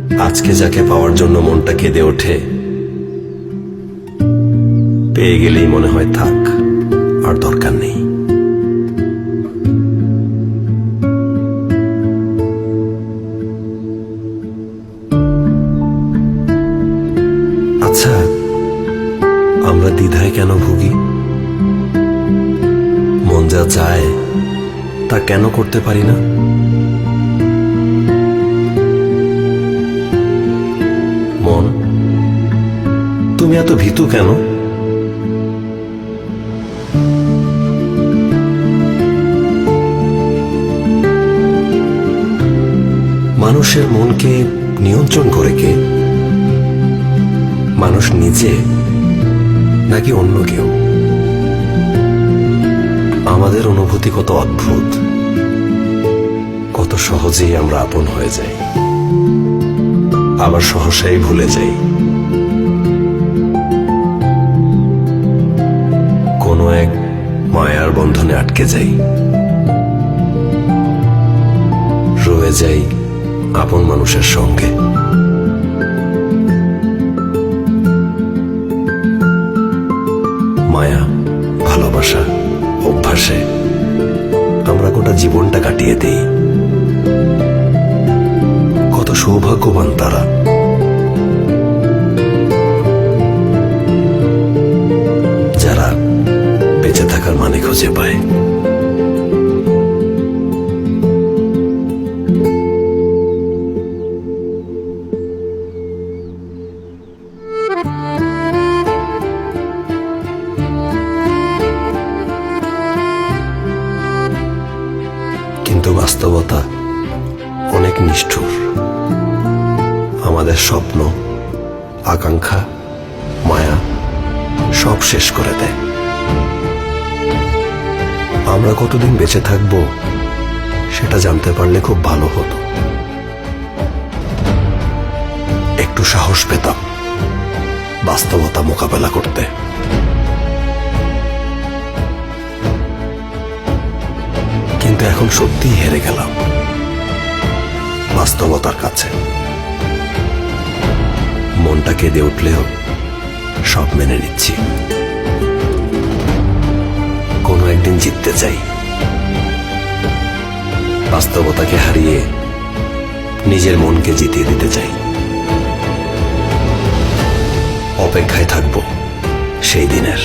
আজকে যাকে পাওয়ার জন্য মনটা কেঁদে ওঠে, পেয়ে গেলেই মনে হয় থাক, আর দরকার নেই। আচ্ছা, আমরা দ্বিধায় কেন ভুগি? মন যা চায় তা কেন করতে পারি না? মন, তুমি এত ভীতু কেন? মানুষের মনকে নিয়ন্ত্রণ করে কে? মানুষ নিজে নাকি অন্য কেউ? আমাদের অনুভূতি কত অদ্ভুত, কত সহজেই আমরা আপন হয়ে যাই, আবার সহসাই ভুলে যাই। কোনো এক মায়ার বন্ধনে আটকে যাই, রয়ে যাই আপন মানুষের সঙ্গে। মায়া, ভালোবাসা, অভ্যাসে আমরা গোটা জীবনটা কাটিয়ে দেই। কত সৌভাগ্যবান তারা, যারা বেঁচে থাকার মানে খুঁজে পায়। কিন্তু বাস্তবতা অনেক নিষ্ঠুর। আমাদের স্বপ্ন, আকাঙ্ক্ষা, মায়া সব শেষ করে দেয়। আমরা কতদিন বেঁচে থাকবো সেটা জানতে পারলে খুব ভালো হতো। একটু সাহস পেতাম বাস্তবতা মোকাবেলা করতে। কিন্তু এখন সত্যিই হেরে গেলাম বাস্তবতার কাছে। মনটা কেঁদে উঠলেও সব মেনে নিচ্ছি। কোনো একদিন জিততে চাই, বাস্তবতাকে হারিয়ে নিজের মনকে জিতিয়ে দিতে চাই। অপেক্ষায় থাকবো সেই দিনের।